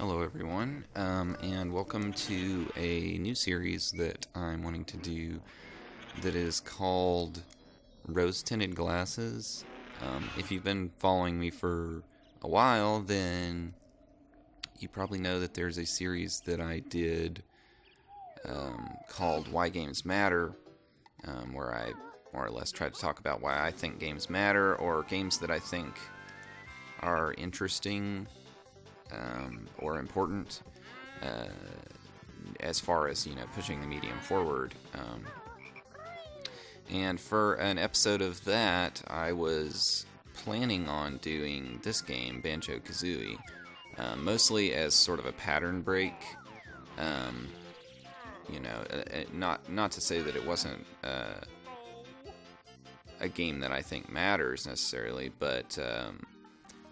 Hello, everyone, and welcome to a new series that I'm wanting to do that is called Rose-Tinted Glasses. If you've been following me for a while, then you probably know that there's a series that I did called Why Games Matter, where I more or less try to talk about why I think games matter, or games that I think are interesting or important as far as, pushing the medium forward. And for an episode of that, I was planning on doing this game, Banjo Kazooie, mostly as sort of a pattern break. Not to say that it wasn't a game that I think matters necessarily, but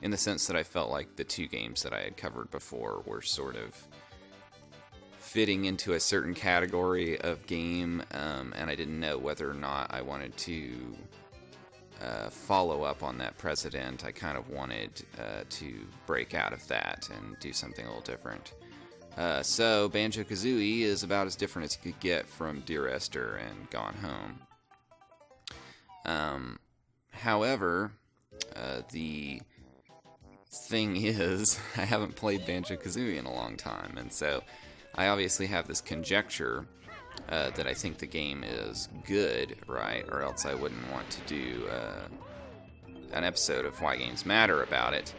in the sense that I felt like the two games that I had covered before were sort of fitting into a certain category of game, and I didn't know whether or not I wanted to follow up on that precedent. I kind of wanted to break out of that and do something a little different. So Banjo-Kazooie is about as different as you could get from Dear Esther and Gone Home. However, the thing is, I haven't played Banjo-Kazooie in a long time, and so I obviously have this conjecture that I think the game is good, right? Or else I wouldn't want to do an episode of Why Games Matter about it.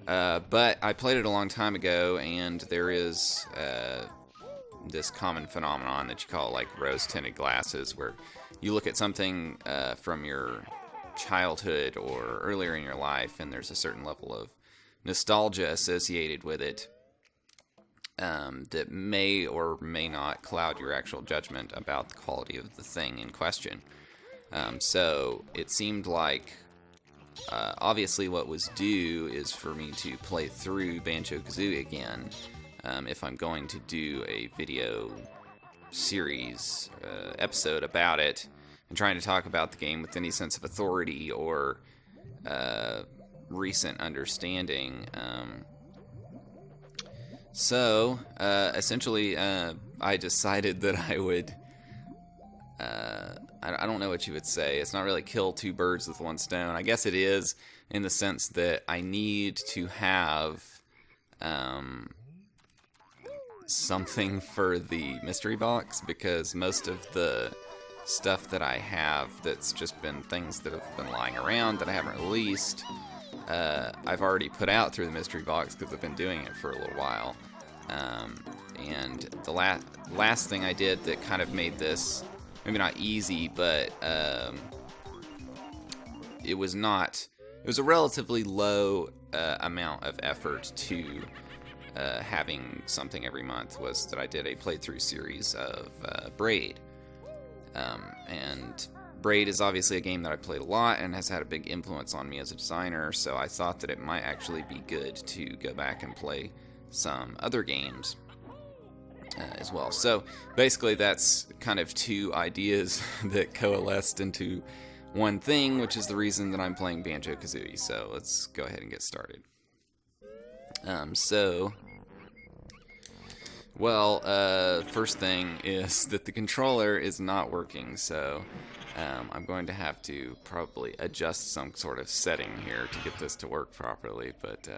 But I played it a long time ago, and there is this common phenomenon that you call like rose-tinted glasses, where you look at something from your childhood or earlier in your life, and there's a certain level of nostalgia associated with it that may or may not cloud your actual judgment about the quality of the thing in question. So it seemed like obviously what was due is for me to play through Banjo-Kazooie again if I'm going to do a video series episode about it and trying to talk about the game with any sense of authority or recent understanding. So essentially, I decided that I would, I don't know what you would say. It's not really kill two birds with one stone. I guess it is, in the sense that I need to have something for the mystery box, because most of the stuff that I have that's just been things that have been lying around that I haven't released, I've already put out through the mystery box because I've been doing it for a little while. And the last thing I did that kind of made this maybe not easy, but it was a relatively low amount of effort to having something every month, was that I did a playthrough series of Braid. And Braid is obviously a game that I played a lot and has had a big influence on me as a designer, so I thought that it might actually be good to go back and play some other games as well. So basically that's kind of two ideas that coalesced into one thing, which is the reason that I'm playing Banjo-Kazooie. So let's go ahead and get started. First thing is that the controller is not working, so I'm going to have to probably adjust some sort of setting here to get this to work properly, but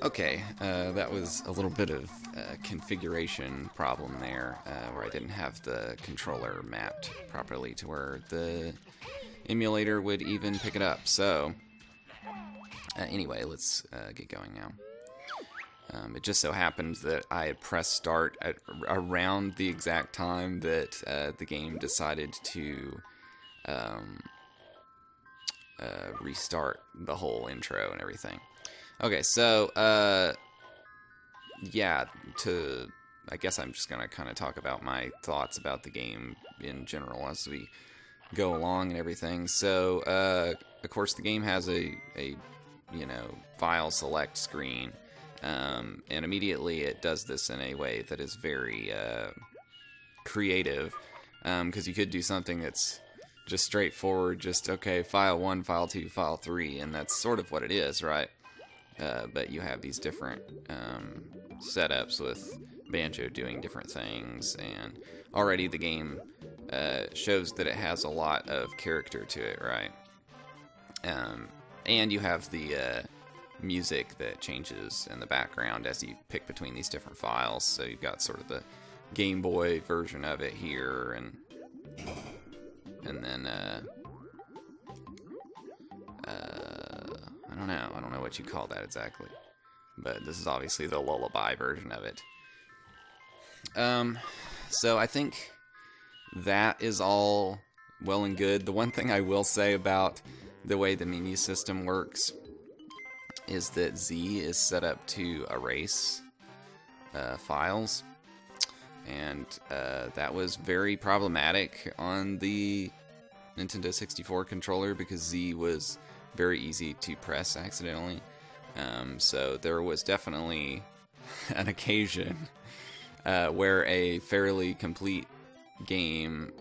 okay, that was a little bit of configuration problem there, where I didn't have the controller mapped properly to where the emulator would even pick it up. So anyway, let's get going now. It just so happened that I had pressed start at around the exact time that the game decided to restart the whole intro and everything. Okay, so I guess I'm just gonna kind of talk about my thoughts about the game in general as we go along and everything. So of course the game has a file select screen, and immediately it does this in a way that is very creative, because you could do something that's just straightforward, just, okay, file 1, file 2, file 3, and that's sort of what it is, right? But you have these different setups with Banjo doing different things, and already the game shows that it has a lot of character to it, right? And you have the music that changes in the background as you pick between these different files. So you've got sort of the Game Boy version of it here, and then I don't know what you call that exactly, but this is obviously the lullaby version of it. So I think that is all well and good. The one thing I will say about the way the menu system works is that Z is set up to erase files, and that was very problematic on the Nintendo 64 controller because Z was very easy to press accidentally. So there was definitely an occasion where a fairly complete game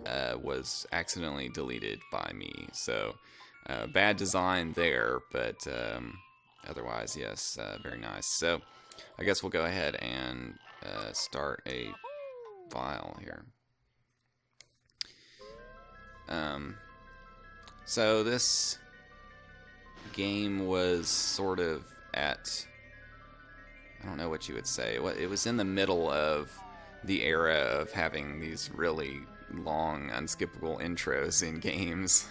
was accidentally deleted by me. So bad design there, but otherwise, yes, very nice. So I guess we'll go ahead and start a file here. So this game was sort of at, I don't know what you would say, it was in the middle of the era of having these really long, unskippable intros in games.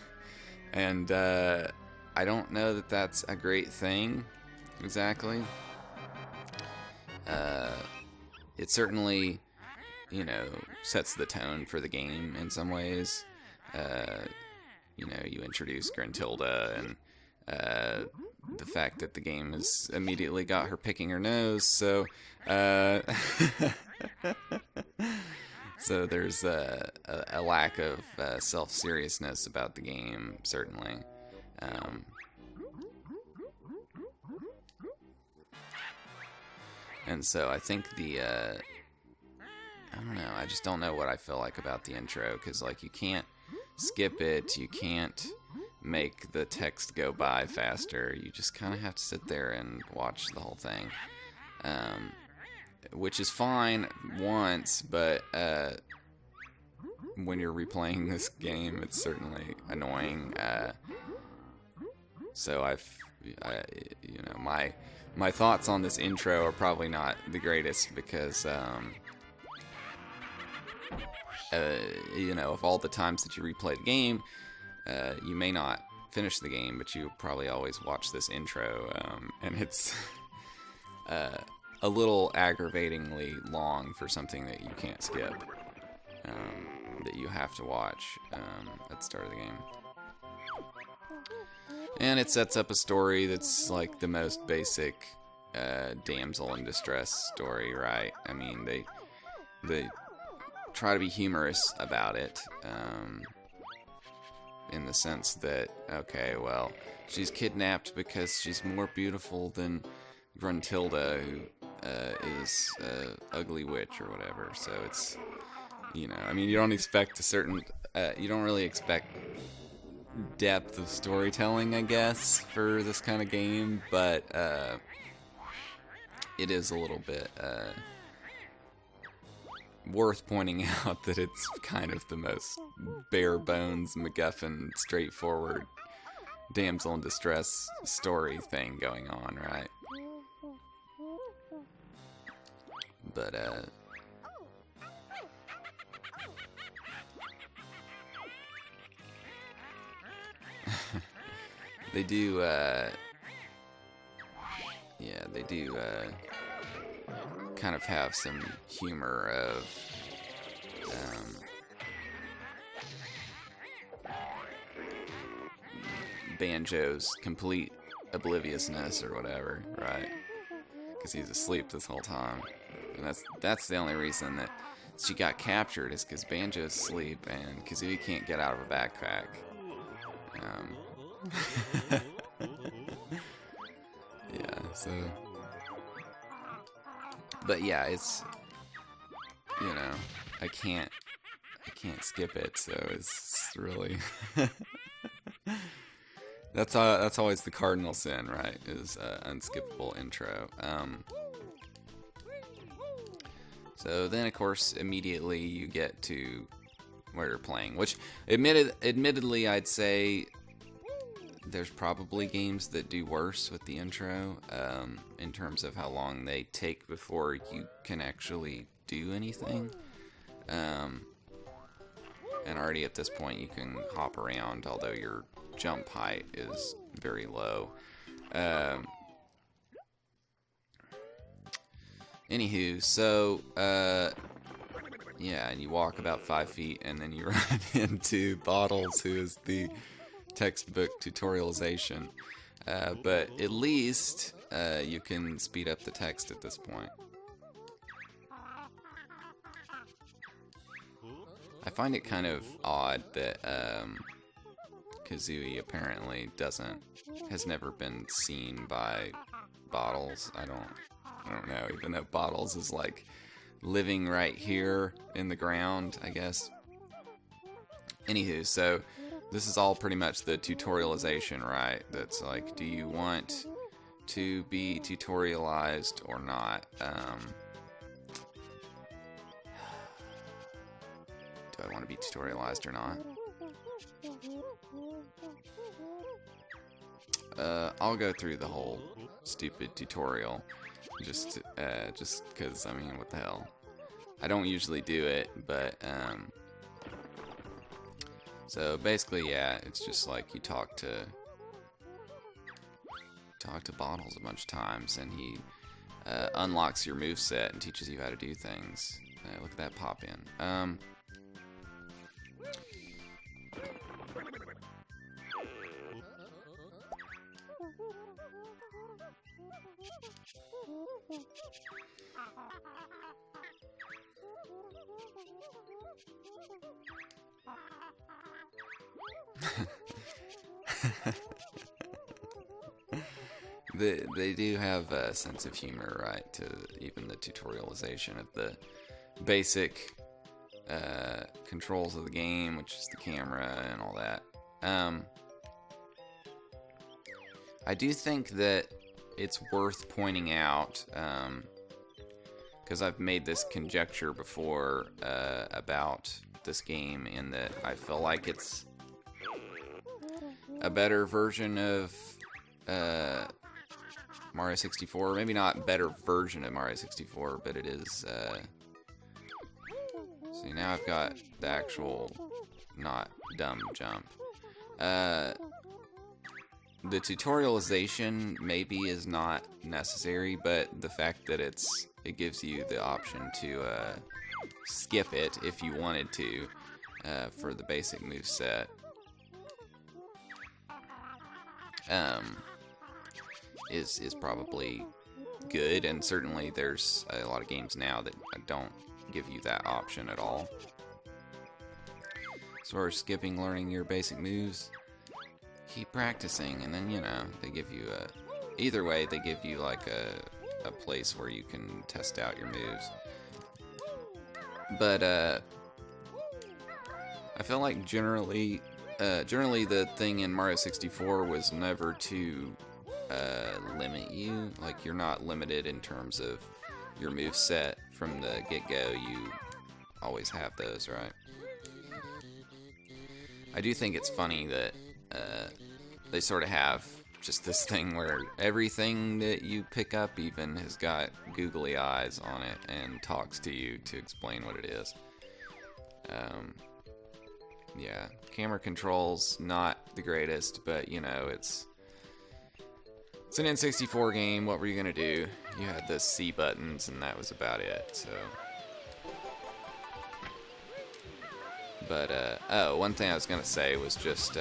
And I don't know that that's a great thing, exactly. It certainly, sets the tone for the game in some ways. You introduce Gruntilda, and the fact that the game has immediately got her picking her nose, so so there's a lack of self-seriousness about the game, certainly. And so I think I don't know, I just don't know what I feel like about the intro, because, you can't skip it, you can't make the text go by faster, you just kind of have to sit there and watch the whole thing. Which is fine once, but when you're replaying this game, it's certainly annoying. So my thoughts on this intro are probably not the greatest because, of all the times that you replay the game, you may not finish the game, but you probably always watch this intro, and it's a little aggravatingly long for something that you can't skip, that you have to watch at the start of the game. And it sets up a story that's like the most basic damsel in distress story, right? I mean, they try to be humorous about it, in the sense that, okay, well, she's kidnapped because she's more beautiful than Gruntilda, who is ugly witch or whatever. So it's, you don't expect you don't really expect depth of storytelling, I guess, for this kind of game, but it is a little bit worth pointing out that it's kind of the most bare bones, MacGuffin, straightforward damsel in distress story thing going on, right? But they do kind of have some humor of Banjo's complete obliviousness or whatever, right? Because he's asleep this whole time, and that's the only reason that she got captured, is because Banjo's asleep and Kazooie can't get out of her backpack. Yeah, so, but yeah, it's, I can't I can't skip it, so it's really that's always the cardinal sin, right? Is unskippable intro. So then, of course, immediately you get to where you're playing, which admittedly, I'd say there's probably games that do worse with the intro in terms of how long they take before you can actually do anything. And already at this point you can hop around, although your jump height is very low. Anywho, so yeah, and you walk about 5 feet and then you run into Bottles, who is the textbook tutorialization. But at least you can speed up the text at this point. I find it kind of odd that Kazooie apparently has never been seen by Bottles. I don't know, even though Bottles is like living right here in the ground, I guess. Anywho, so this is all pretty much the tutorialization, right? That's like, do you want to be tutorialized or not? Do I want to be tutorialized or not? I'll go through the whole stupid tutorial, just because, I mean, what the hell? I don't usually do it, but, so basically, yeah, it's just like you talk to Bottles a bunch of times, and he unlocks your moveset and teaches you how to do things. Look at that pop in. They do have a sense of humor, right, to even the tutorialization of the basic controls of the game, which is the camera and all that. I do think that it's worth pointing out, because I've made this conjecture before about this game, in that I feel like it's a better version of Mario 64. Maybe not better version of Mario 64, but it is. See, now I've got the actual not dumb jump. The tutorialization maybe is not necessary, but the fact that it gives you the option to skip it if you wanted to for the basic moveset. Is probably good, and certainly there's a lot of games now that don't give you that option at all. As far as skipping learning your basic moves, keep practicing, and then, you know, they give you either way, they give you like a place where you can test out your moves. But I feel like generally the thing in Mario 64 was never to limit you. Like, you're not limited in terms of your move set from the get-go. You always have those, right? I do think it's funny that they sort of have just this thing where everything that you pick up even has got googly eyes on it and talks to you to explain what it is. Yeah, camera controls not the greatest, but, you know, it's an N64 game. What were you gonna do? You had the C buttons, and that was about it. So, but oh, one thing I was gonna say was just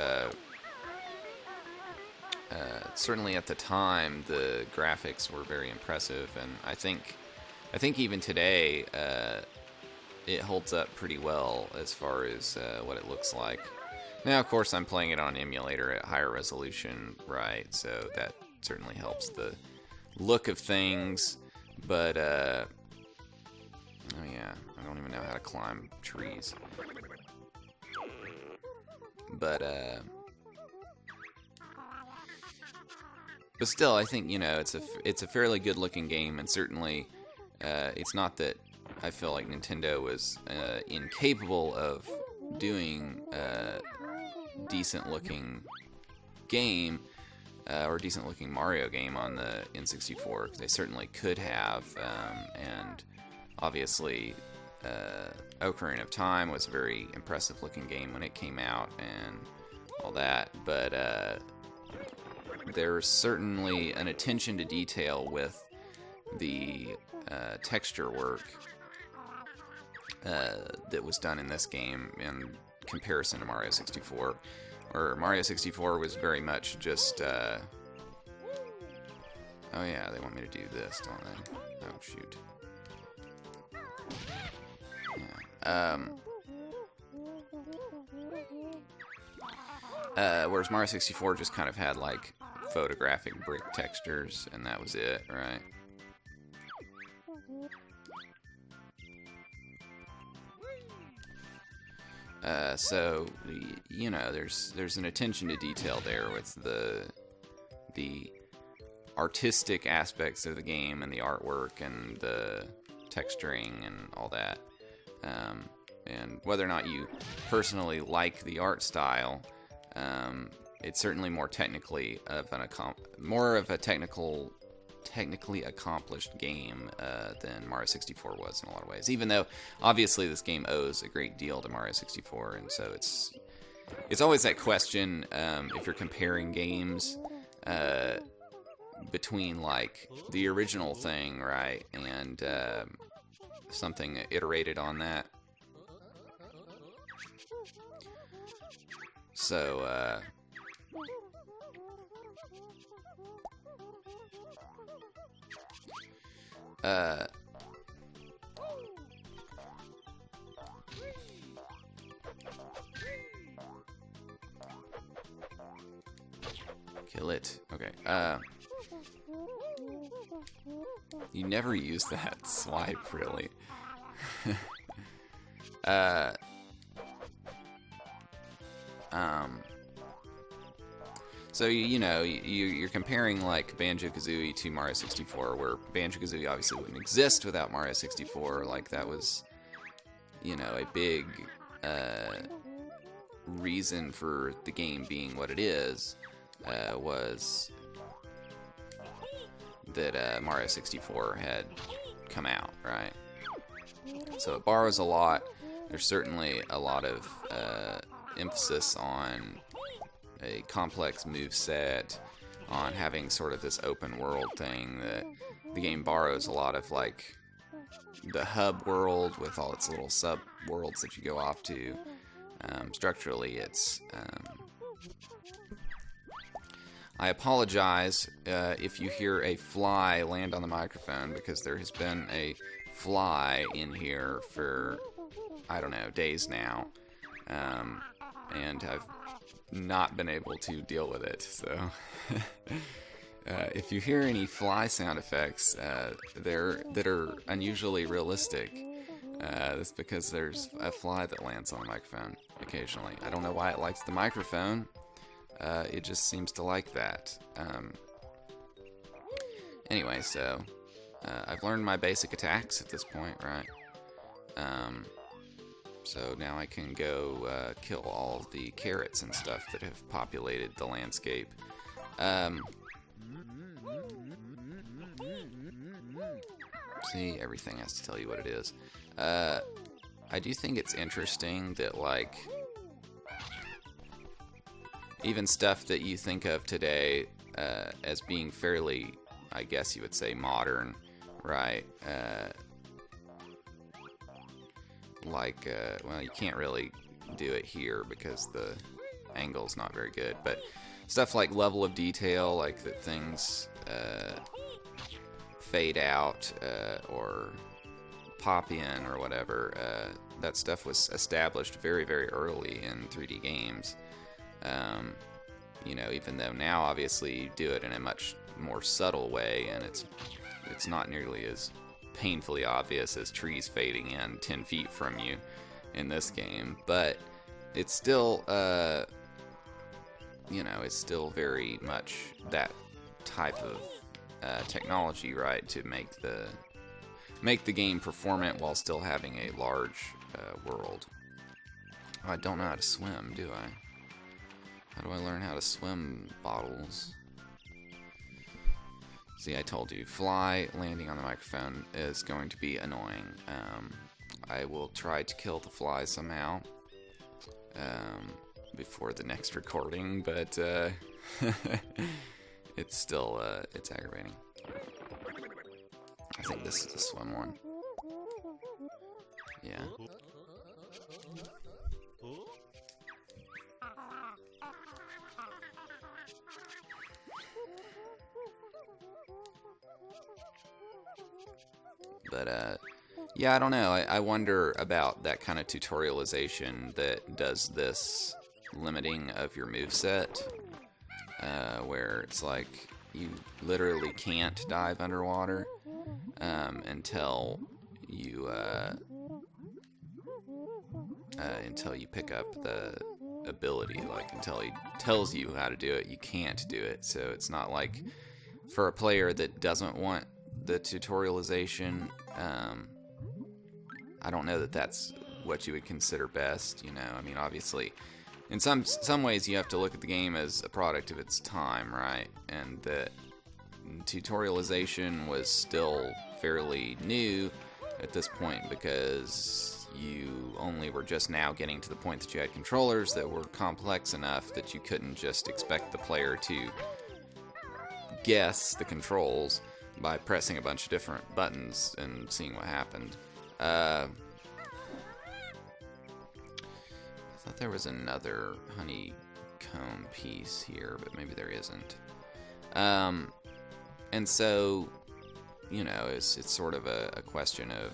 certainly at the time the graphics were very impressive, and I think even today it holds up pretty well as far as what it looks like. Now, of course, I'm playing it on emulator at higher resolution, right? So that certainly helps the look of things, but Oh yeah, I don't even know how to climb trees. But still, I think, you know, it's a fairly good looking game, and certainly it's not that I feel like Nintendo was incapable of doing a decent looking game or decent looking Mario game on the N64, because they certainly could have, and obviously Ocarina of Time was a very impressive looking game when it came out and all that, but there's certainly an attention to detail with the texture work that was done in this game in comparison to Mario 64. Or Mario 64 was very much just, oh yeah, they want me to do this, don't they? Oh, shoot. Yeah. Whereas Mario 64 just kind of had, like, photographic brick textures, and that was it, right? So, you know, there's an attention to detail there with the artistic aspects of the game and the artwork and the texturing and all that. And whether or not you personally like the art style, it's certainly more technically of a technically accomplished game than Mario 64 was in a lot of ways. Even though obviously this game owes a great deal to Mario 64, and so it's always that question if you're comparing games between like the original thing, right, and something iterated on that. So kill it. Okay. You never use that swipe, really. So, you know, you're comparing, like, Banjo-Kazooie to Mario 64, where Banjo-Kazooie obviously wouldn't exist without Mario 64. Like, that was, you know, a big reason for the game being what it is, was that Mario 64 had come out, right? So it borrows a lot. There's certainly a lot of emphasis on a complex move set, on having sort of this open world thing that the game borrows a lot of, like the hub world with all its little sub worlds that you go off to. Structurally, it's I apologize if you hear a fly land on the microphone, because there has been a fly in here for, I don't know, days now, and I've not been able to deal with it, so if you hear any fly sound effects that are unusually realistic, that's because there's a fly that lands on the microphone occasionally. I don't know why it likes the microphone, it just seems to like that. Anyway, so I've learned my basic attacks at this point, right? So now I can go kill all of the carrots and stuff that have populated the landscape. See, everything has to tell you what it is. I do think it's interesting that, like, even stuff that you think of today as being fairly, I guess you would say, modern, right? Like, well, you can't really do it here because the angle's not very good, but stuff like level of detail, like that things fade out or pop in or whatever, that stuff was established very, very early in 3D games. You know, even though now obviously you do it in a much more subtle way, and it's not nearly as painfully obvious as trees fading in 10 feet from you in this game, but it's still, it's still very much that type of technology, right, to make the game performant while still having a large world. Oh, I don't know how to swim, do I? How do I learn how to swim, Bottles? See, I told you, fly landing on the microphone is going to be annoying. I will try to kill the fly somehow before the next recording, but it's still, it's aggravating. I think this is a swim one. Yeah. But, yeah, I don't know. I wonder about that kind of tutorialization that does this limiting of your moveset, where it's like you literally can't dive underwater until you pick up the ability. Like, until he tells you how to do it, you can't do it. So it's not like for a player that doesn't want the tutorialization, I don't know that that's what you would consider best, I mean, obviously, in some ways you have to look at the game as a product of its time, right? And that tutorialization was still fairly new at this point because you only were just now getting to the point that you had controllers that were complex enough that you couldn't just expect the player to guess the controls by pressing a bunch of different buttons and seeing what happened. I thought there was another honeycomb piece here, but maybe there isn't. And so, it's sort of a question of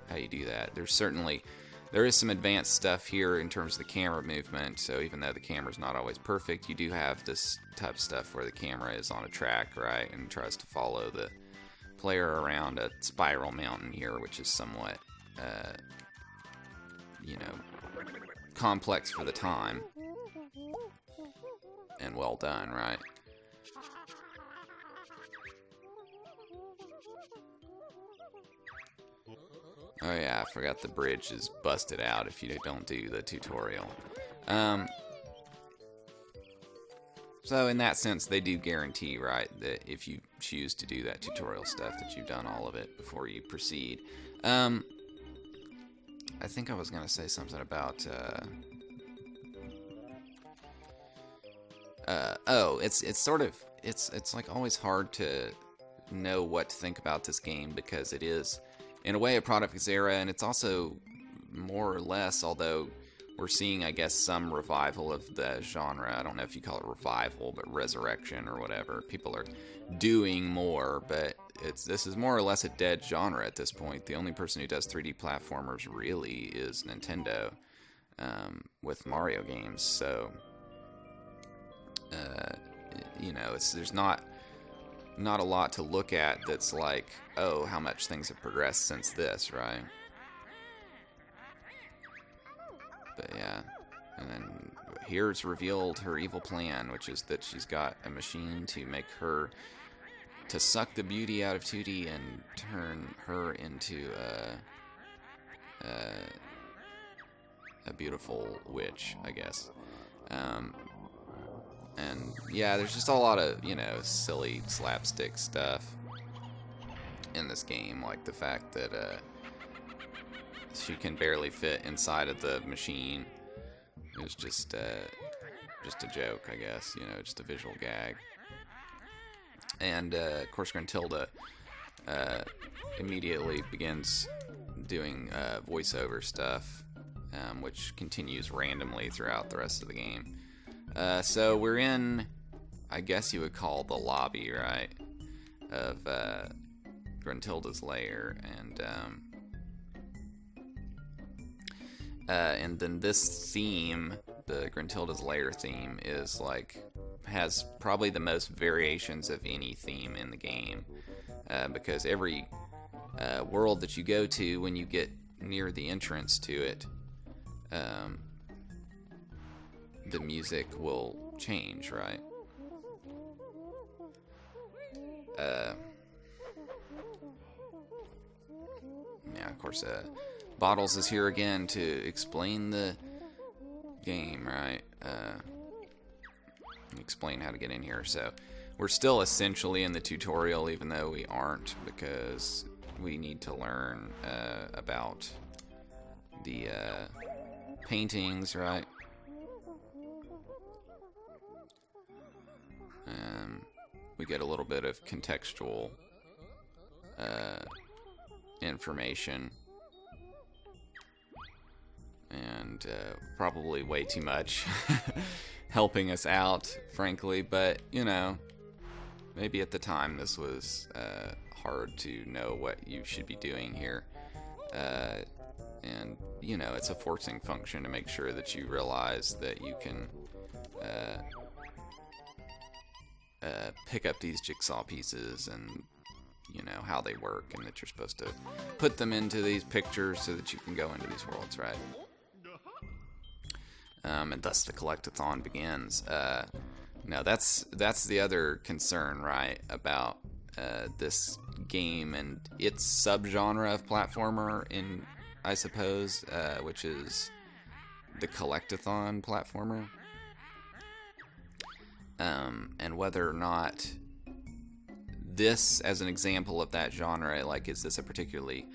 how you do that. There is some advanced stuff here in terms of the camera movement, so even though the camera's not always perfect, you do have this type of stuff where the camera is on a track, right, and tries to follow the player around a spiral mountain here, which is somewhat, complex for the time. And well done, right? Oh yeah, I forgot the bridge is busted out if you don't do the tutorial. So in that sense, they do guarantee, right, that if you choose to do that tutorial stuff, that you've done all of it before you proceed. I think I was going to say something about... it's like always hard to know what to think about this game because it is, in a way, a product of its era, and it's also more or less, although we're seeing, I guess, some revival of the genre. I don't know if you call it revival, but resurrection or whatever. People are doing more, but this is more or less a dead genre at this point. The only person who does 3D platformers really is Nintendo with Mario games. So, there's not a lot to look at that's like, oh, how much things have progressed since this, right? But yeah, and then here's revealed her evil plan, which is that she's got a machine to suck the beauty out of 2D and turn her into a beautiful witch, I guess. And yeah, there's just a lot of, silly slapstick stuff in this game, like the fact that she can barely fit inside of the machine. It was just a joke, I guess, just a visual gag. And of course, Gruntilda immediately begins doing voiceover stuff, which continues randomly throughout the rest of the game. So we're in, I guess you would call the lobby, right, of Gruntilda's lair, and then this theme, the Gruntilda's lair theme, is has probably the most variations of any theme in the game, because every world that you go to, when you get near the entrance to it, the music will change, right? Yeah, of course, Bottles is here again to explain the game, right? Explain how to get in here. So we're still essentially in the tutorial, even though we aren't, because we need to learn about the paintings, right? We get a little bit of contextual information, and probably way too much helping us out, frankly, but you know, maybe at the time this was hard to know what you should be doing here, and you know, it's a forcing function to make sure that you realize that you can pick up these jigsaw pieces, and you know how they work, and that you're supposed to put them into these pictures so that you can go into these worlds, right? And thus the collectathon begins. Now that's the other concern, right, about this game and its subgenre of platformer, in I suppose, which is the collectathon platformer, and whether or not this, as an example of that genre, like, is this a particularly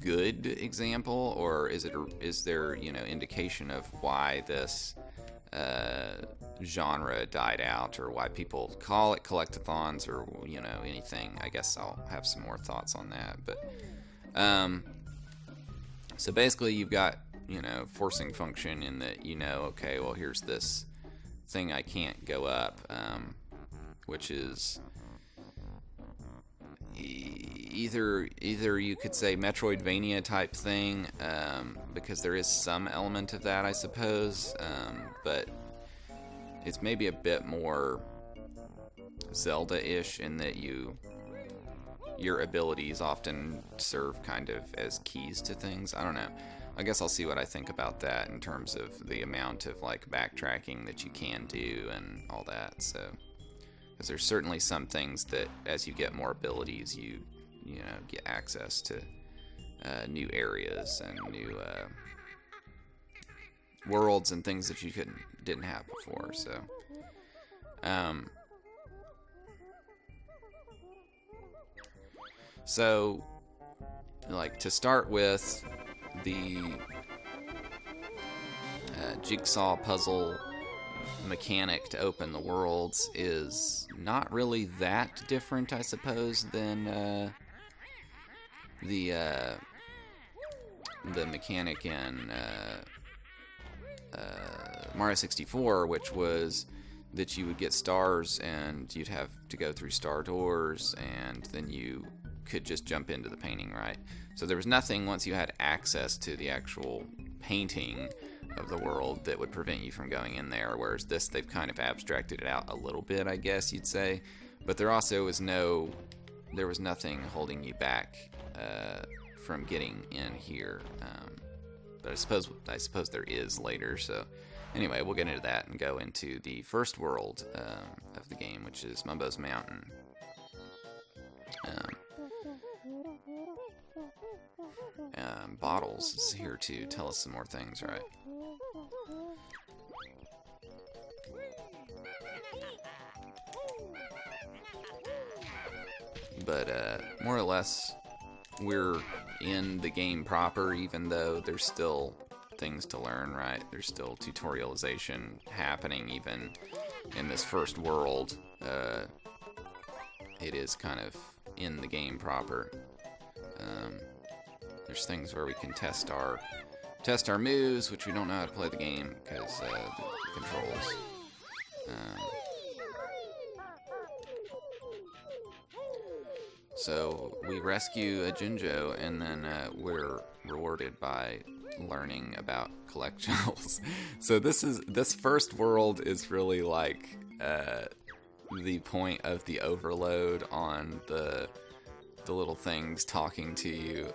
good example, or is there, you know, indication of why this genre died out, or why people call it collectathons, or you know, anything? I guess I'll have some more thoughts on that. But so basically, you've got, you know, forcing function in that, you know, okay, well, here's this thing I can't go up, which is either you could say Metroidvania type thing, because there is some element of that, I suppose, but it's maybe a bit more Zelda-ish in that your abilities often serve kind of as keys to things. I don't know. I guess I'll see what I think about that in terms of the amount of like backtracking that you can do and all that. So, because there's certainly some things that as you get more abilities, you know, get access to new areas and new worlds and things that you didn't have before. So, like, to start with, the jigsaw puzzle mechanic to open the worlds is not really that different, I suppose, than the mechanic in Mario 64, which was that you would get stars and you'd have to go through star doors, and then you could just jump into the painting, right? So there was nothing, once you had access to the actual painting of the world, that would prevent you from going in there, whereas this, they've kind of abstracted it out a little bit, I guess you'd say. But there also was nothing holding you back from getting in here. But I suppose there is later, so anyway, we'll get into that and go into the first world of the game, which is Mumbo's Mountain. Bottles is here to tell us some more things, right? But more or less, we're in the game proper, even though there's still things to learn, right? There's still tutorialization happening even in this first world. It is kind of in the game proper. There's things where we can test our moves, which we don't know how to play the game because the controls. So we rescue a Jinjo, and then we're rewarded by learning about collectibles. So this first world is really like the point of the overload on the the little things talking to you.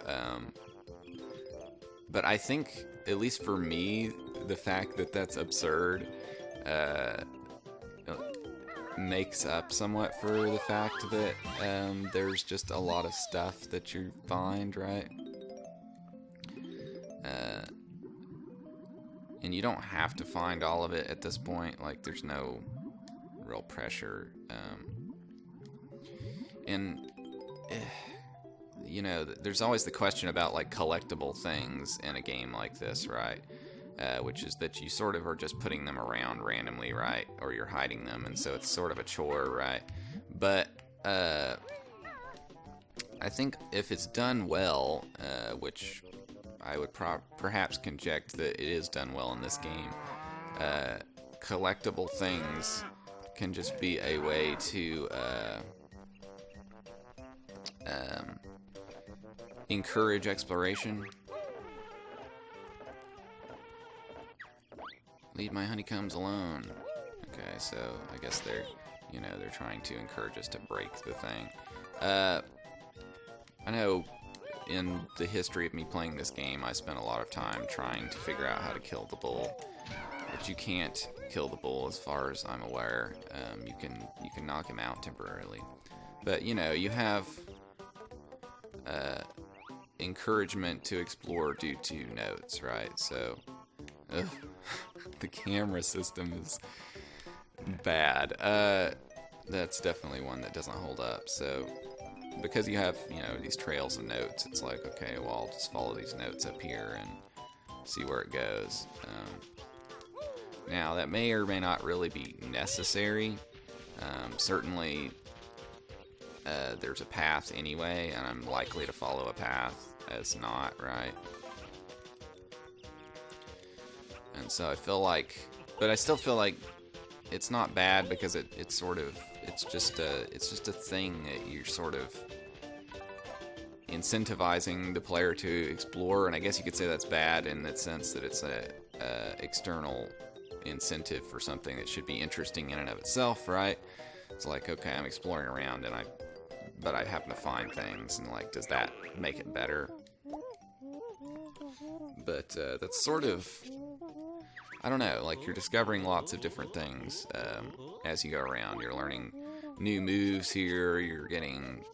But I think, at least for me, the fact that that's absurd makes up somewhat for the fact that there's just a lot of stuff that you find, right? And you don't have to find all of it at this point. Like, there's no real pressure. And you know, there's always the question about like collectible things in a game like this, right? Which is that you sort of are just putting them around randomly, right? Or you're hiding them, and so it's sort of a chore, right? But I think if it's done well, which I would perhaps conject that it is done well in this game, collectible things can just be a way to encourage exploration. Leave my honeycombs alone. Okay, so I guess they're trying to encourage us to break the thing. I know in the history of me playing this game, I spent a lot of time trying to figure out how to kill the bull. But you can't kill the bull, as far as I'm aware. You can knock him out temporarily. But you know, you have encouragement to explore due to notes, right? So the camera system is bad. That's definitely one that doesn't hold up. So because you have, you know, these trails of notes, it's like, okay, well, I'll just follow these notes up here and see where it goes. Now, that may or may not really be necessary. Certainly, there's a path anyway, and I'm likely to follow a path as not, right? And so I feel like, but I still feel like it's not bad because it's just a thing that you're sort of incentivizing the player to explore, and I guess you could say that's bad in the sense that it's a external incentive for something that should be interesting in and of itself, right? It's like, okay, I'm exploring around but I happen to find things, and like, does that make it better? But that's sort of, I don't know, like, you're discovering lots of different things as you go around. You're learning new moves here, you're getting,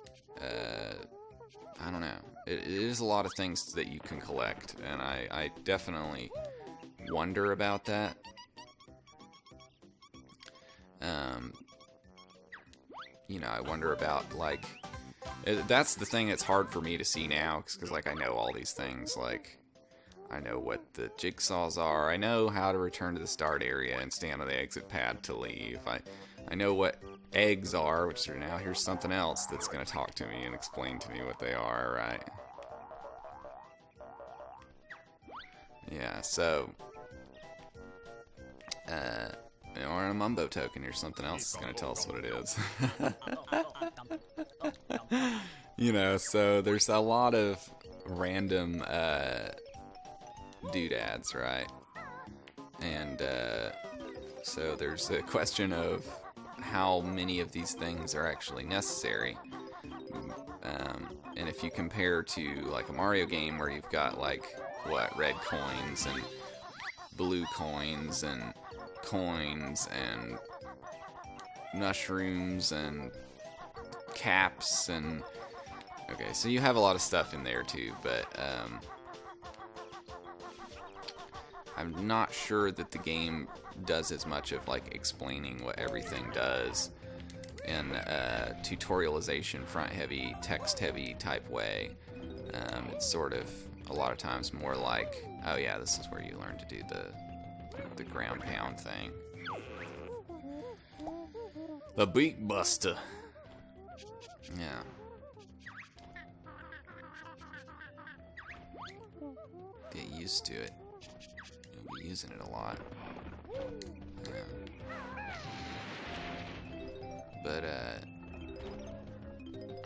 I don't know, it is a lot of things that you can collect, and I definitely wonder about that. You know, I wonder about, like, that's the thing that's hard for me to see now, because, like, I know all these things, like, I know what the jigsaws are, I know how to return to the start area and stand on the exit pad to leave, I know what eggs are, which are now, here's something else that's going to talk to me and explain to me what they are, right? Yeah, so, or a mumbo token, here's something else that's going to tell us what it is. You know, so there's a lot of random doodads, right? And so there's a question of how many of these things are actually necessary. And if you compare to like a Mario game where you've got like, what, red coins and blue coins and mushrooms and caps and, okay, so you have a lot of stuff in there too, but I'm not sure that the game does as much of like explaining what everything does in a tutorialization, front heavy, text heavy type way. It's sort of a lot of times more like, oh yeah, this is where you learn to do the ground pound thing. The Beak Buster. Yeah. Get used to it. You'll be using it a lot. Yeah. But, I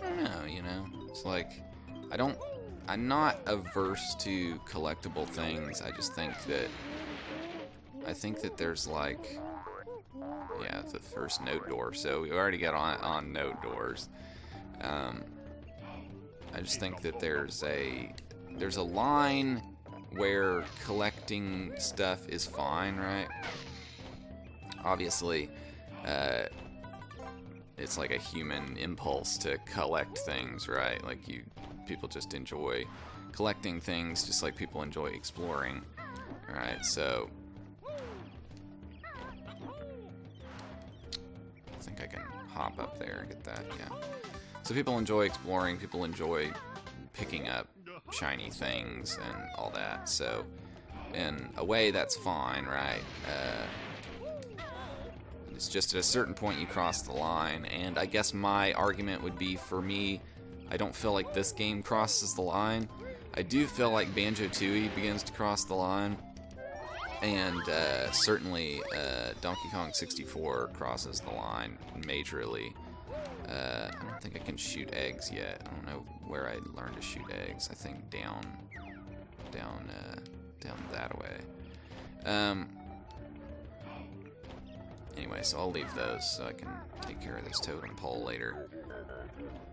don't know, you know? It's like, I'm not averse to collectible things. I just think that, there's like, yeah, the first note door. So we already got on note doors. I just think that there's a line where collecting stuff is fine, right? Obviously, it's like a human impulse to collect things, right? Like people just enjoy collecting things just like people enjoy exploring, right? So I think I can hop up there and get that, yeah. So people enjoy exploring, people enjoy picking up shiny things and all that, so in a way that's fine, right? It's just at a certain point you cross the line, and I guess my argument would be, for me, I don't feel like this game crosses the line. I do feel like Banjo-Tooie begins to cross the line, and certainly Donkey Kong 64 crosses the line majorly. I don't think I can shoot eggs yet. I don't know where I learned to shoot eggs. I think down that way. Anyway, so I'll leave those so I can take care of this totem pole later.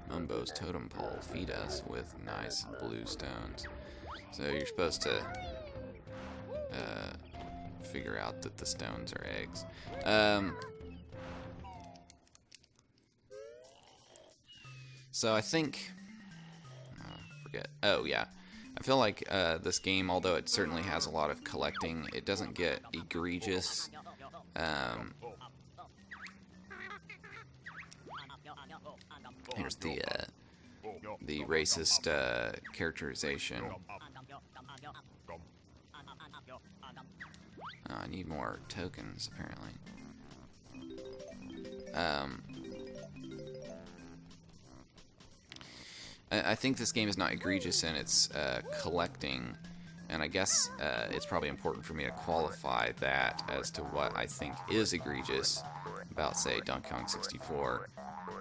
Mumbo's totem pole feed us with nice blue stones. So you're supposed to figure out that the stones are eggs. So I think... forget. Oh, yeah. I feel like this game, although it certainly has a lot of collecting, it doesn't get egregious. Here's the racist characterization. Oh, I need more tokens, apparently. I think this game is not egregious in its collecting, and I guess it's probably important for me to qualify that as to what I think is egregious about, say, Donkey Kong 64.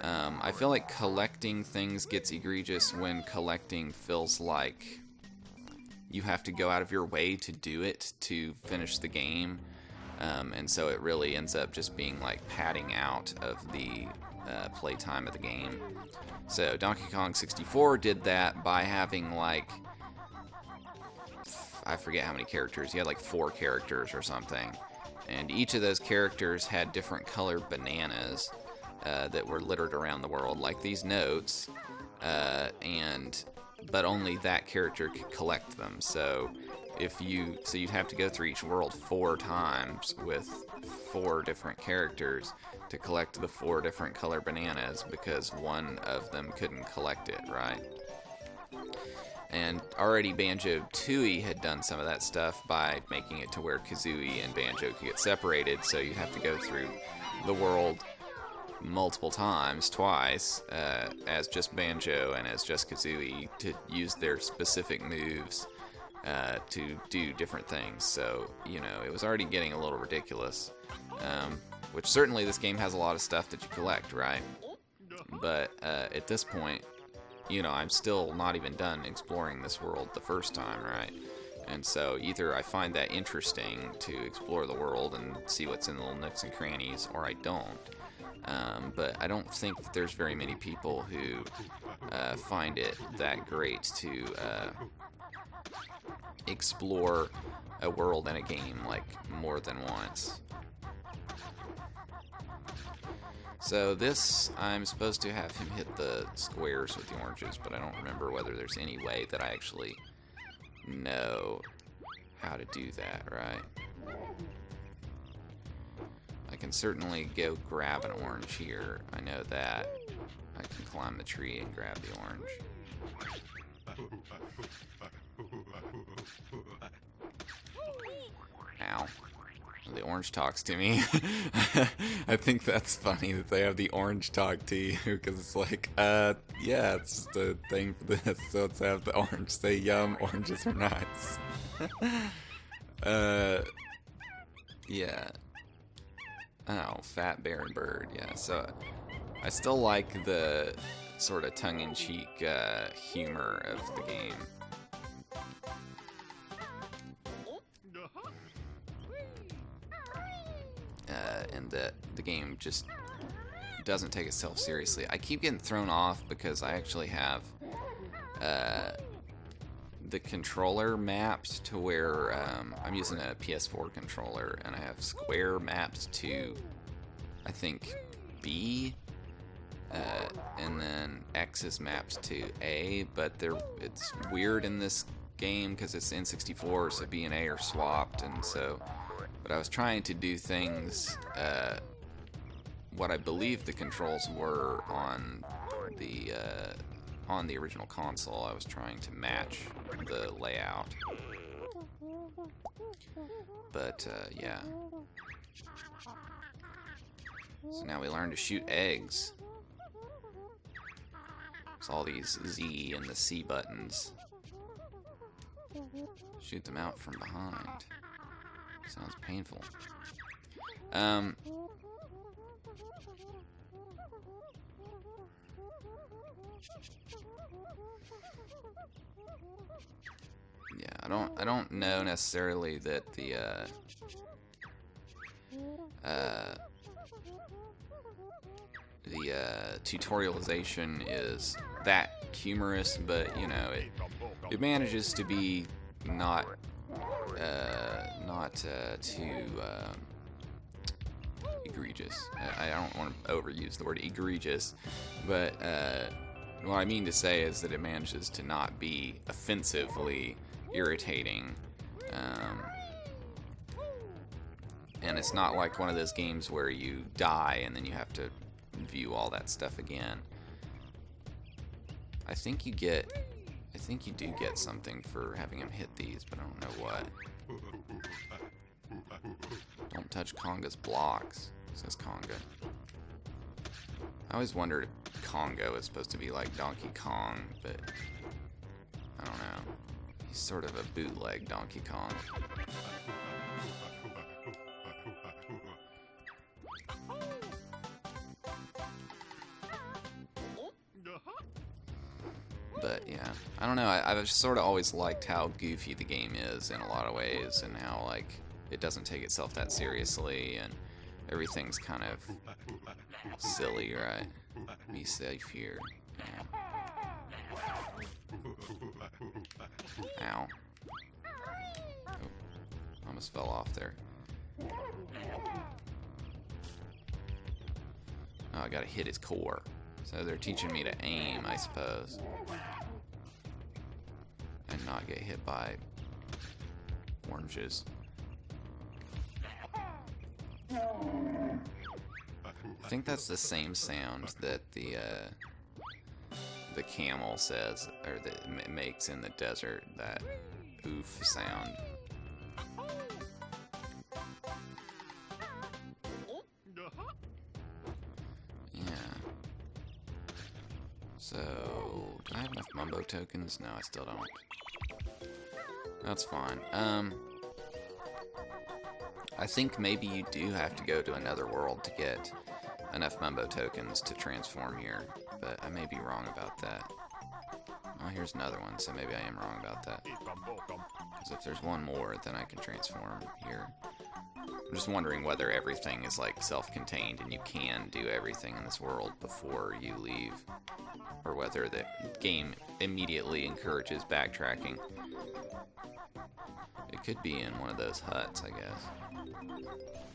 I feel like collecting things gets egregious when collecting feels like you have to go out of your way to do it to finish the game, and so it really ends up just being like padding out of the playtime of the game. So Donkey Kong 64 did that by having, like, I forget how many characters. He had like 4 characters or something, and each of those characters had different colored bananas that were littered around the world, like these notes, but only that character could collect them. So you'd have to go through each world 4 times with 4 different characters to collect the 4 different color bananas, because one of them couldn't collect it, right? And already Banjo-Tooie had done some of that stuff by making it to where Kazooie and Banjo could get separated, so you have to go through the world multiple times, twice, as just Banjo and as just Kazooie, to use their specific moves to do different things. So, you know, it was already getting a little ridiculous, which certainly this game has a lot of stuff that you collect, right? But at this point, you know, I'm still not even done exploring this world the first time, right? And so either I find that interesting to explore the world and see what's in the little nooks and crannies, or I don't. But I don't think that there's very many people who find it that great to explore a world in a game like more than once. So this, I'm supposed to have him hit the squares with the oranges, but I don't remember whether there's any way that I actually know how to do that, right? I can certainly go grab an orange here. I know that. I can climb the tree and grab the orange. Ow. The orange talks to me. I think that's funny that they have the orange talk to you, because it's like, yeah, it's just a thing for this, so let's have the orange say, yum, oranges are nice. Yeah. Oh, fat bear and bird, yeah, so I still like the sort of tongue-in-cheek humor of the game. And that the game just doesn't take itself seriously. I keep getting thrown off because I actually have the controller mapped to where I'm using a PS4 controller, and I have square mapped to, I think, B, and then X is mapped to A, but it's weird in this game because it's N64, so B and A are swapped, and so, but I was trying to do things, what I believe the controls were on the original console. I was trying to match the layout, but yeah. So now we learn to shoot eggs. It's all these Z and the C buttons. Shoot them out from behind. Sounds painful. Yeah, I don't know necessarily that the tutorialization is that humorous, but you know, it manages to be not too egregious. I don't want to overuse the word egregious, but what I mean to say is that it manages to not be offensively irritating, and it's not like one of those games where you die and then you have to view all that stuff again. I think you do get something for having him hit these, but I don't know what. Don't touch Conga's blocks, says Conga. I always wondered if Congo is supposed to be like Donkey Kong, but I don't know. He's sort of a bootleg Donkey Kong. But yeah, I don't know. I've sort of always liked how goofy the game is in a lot of ways, and how like it doesn't take itself that seriously, and everything's kind of silly, right? Be safe here. Yeah. Ow. Oh, almost fell off there. Oh, I gotta hit his core. So they're teaching me to aim, I suppose. And not get hit by oranges. I think that's the same sound that the camel says, or that makes in the desert, that oof sound. So, do I have enough Mumbo tokens? No, I still don't. That's fine. I think maybe you do have to go to another world to get enough Mumbo tokens to transform here, but I may be wrong about that. Oh, here's another one, so maybe I am wrong about that. Because if there's one more, then I can transform here. I'm just wondering whether everything is like self-contained and you can do everything in this world before you leave, or whether the game immediately encourages backtracking. It could be in one of those huts, I guess.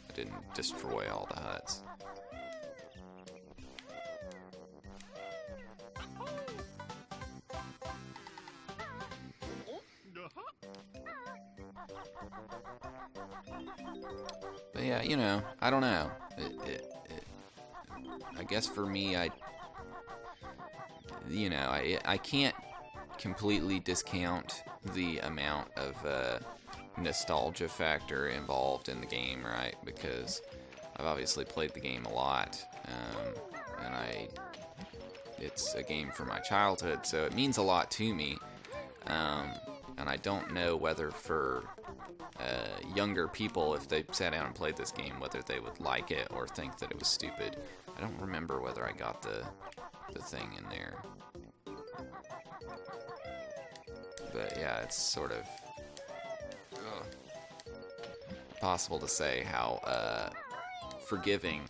I didn't destroy all the huts. But yeah, you know, I don't know. I guess for me, I can't completely discount the amount of nostalgia factor involved in the game, right? Because I've obviously played the game a lot, and it's a game from my childhood, so it means a lot to me. And I don't know whether for younger people, if they sat down and played this game, whether they would like it or think that it was stupid. I don't remember whether I got the thing in there. But yeah, it's sort of possible to say how forgiving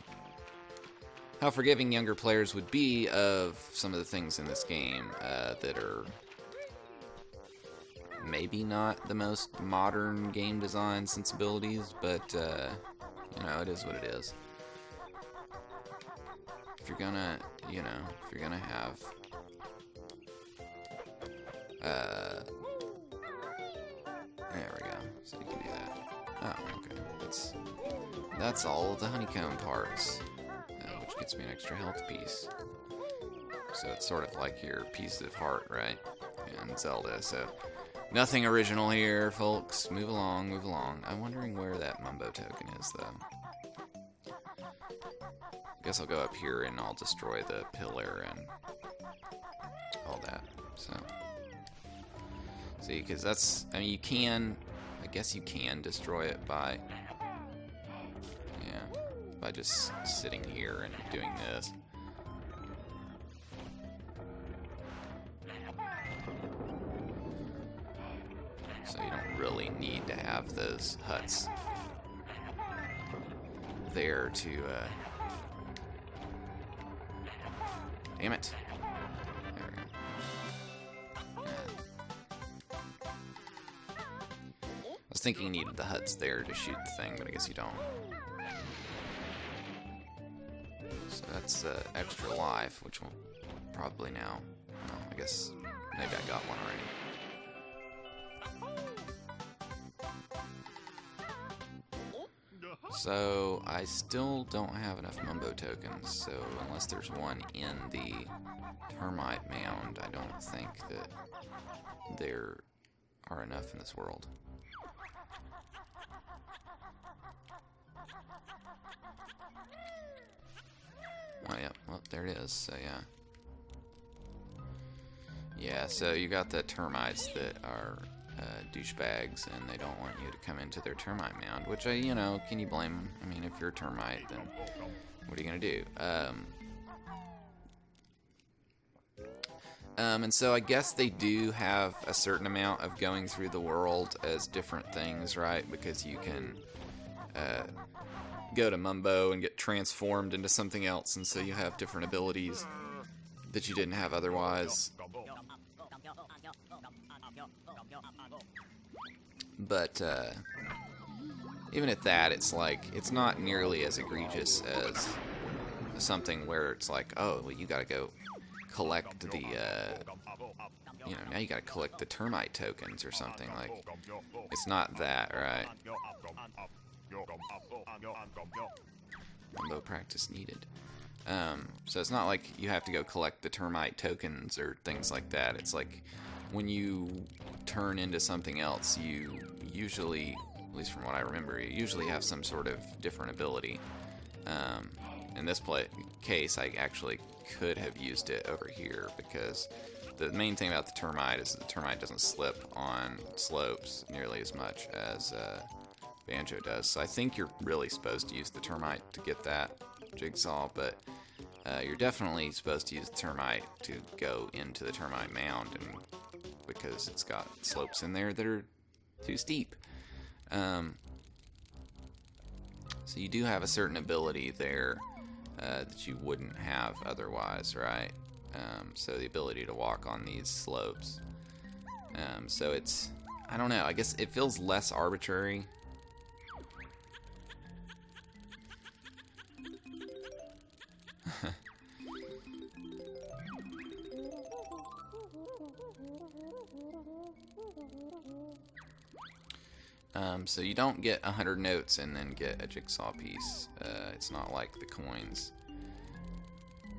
younger players would be of some of the things in this game that are maybe not the most modern game design sensibilities, but, you know, it is what it is. If you're gonna, you know, if you're gonna have, there we go, so you can do that. Oh, okay, that's all of the honeycomb parts, which gets me an extra health piece. So it's sort of like your piece of heart, right, in Zelda, so nothing original here, folks. Move along, move along. I'm wondering where that Mumbo token is, though. Guess I'll go up here and I'll destroy the pillar and all that. So, see, because that's, I mean, you can, I guess you can destroy it by, yeah, by just sitting here and doing this. So you don't really need to have those huts there to, damn it. There we go. I was thinking you needed the huts there to shoot the thing, but I guess you don't. So that's extra life, which will probably now, well, I guess maybe I got one already. So, I still don't have enough Mumbo tokens, so unless there's one in the termite mound, I don't think that there are enough in this world. Oh, yeah, well, there it is, so yeah. Yeah, so you got the termites that are douchebags, and they don't want you to come into their termite mound, which, you know, can you blame them? I mean, if you're a termite, then what are you going to do? And so I guess they do have a certain amount of going through the world as different things, right? Because you can go to Mumbo and get transformed into something else, and so you have different abilities that you didn't have otherwise. But even at that, it's like, it's not nearly as egregious as something where it's like, oh, well, you gotta go collect the, you know, now you gotta collect the termite tokens or something. Like, it's not that, right? Mumbo practice needed. So it's not like you have to go collect the termite tokens or things like that. It's like, when you turn into something else, you usually, at least from what I remember, you usually have some sort of different ability. In this case, I actually could have used it over here, because the main thing about the termite is that the termite doesn't slip on slopes nearly as much as Banjo does. So I think you're really supposed to use the termite to get that jigsaw, but you're definitely supposed to use the termite to go into the termite mound, and because it's got slopes in there that are too steep. So you do have a certain ability there that you wouldn't have otherwise, right? So the ability to walk on these slopes. So it's, I don't know, I guess it feels less arbitrary. So you don't get 100 notes and then get a jigsaw piece. It's not like the coins.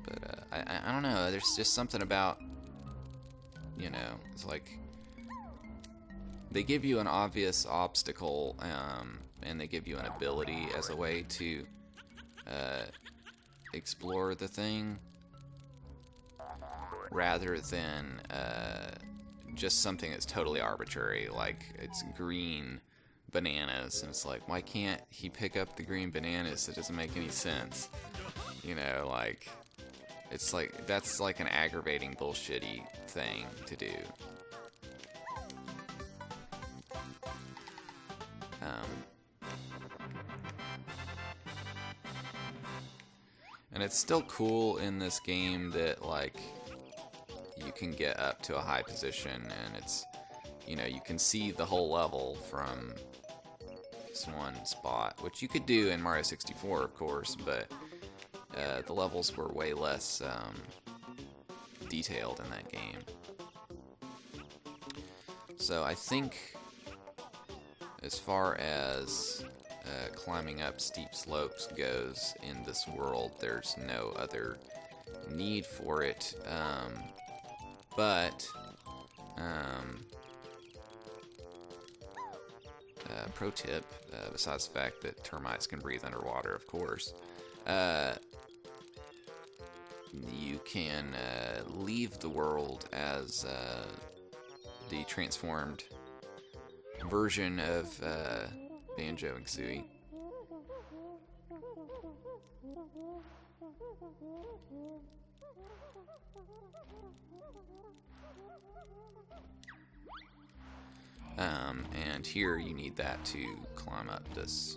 But I don't know, there's just something about, you know, it's like they give you an obvious obstacle, and they give you an ability as a way to explore the thing, rather than just something that's totally arbitrary, like it's green bananas, and it's like, why can't he pick up the green bananas? It doesn't make any sense, you know, like, it's like, that's like an aggravating bullshitty thing to do. And it's still cool in this game that, like, you can get up to a high position, and it's you know, you can see the whole level from this one spot, which you could do in Mario 64, of course, but the levels were way less detailed in that game. So I think as far as climbing up steep slopes goes in this world, there's no other need for it. But pro tip, besides the fact that termites can breathe underwater, of course, you can leave the world as the transformed version of Banjo and Kazooie. And here you need that to climb up this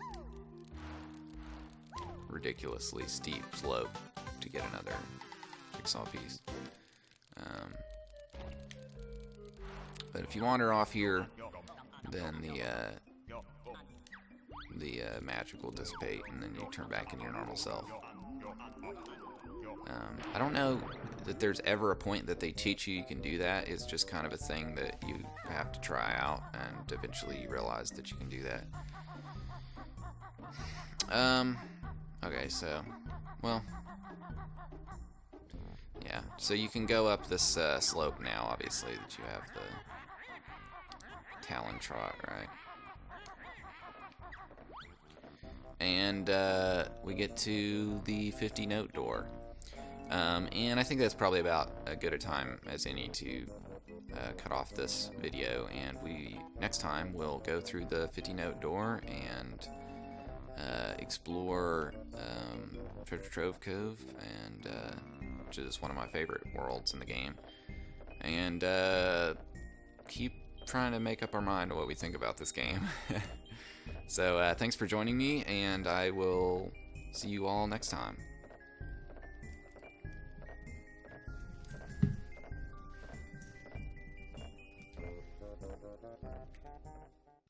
ridiculously steep slope to get another jigsaw piece. But if you wander off here, then the magic will dissipate, and then you turn back into your normal self. I don't know that there's ever a point that they teach you can do that. It's just kind of a thing that you have to try out, and eventually you realize that you can do that. Okay, so, well, yeah, so you can go up this slope now, obviously, that you have the Talon Trot, right? And we get to the 50-note door. And I think that's probably about as good a time as any to cut off this video, and next time we'll go through the 50-note door and explore Treasure Trove Cove, and which is one of my favorite worlds in the game, and keep trying to make up our mind on what we think about this game. So thanks for joining me, and I will see you all next time.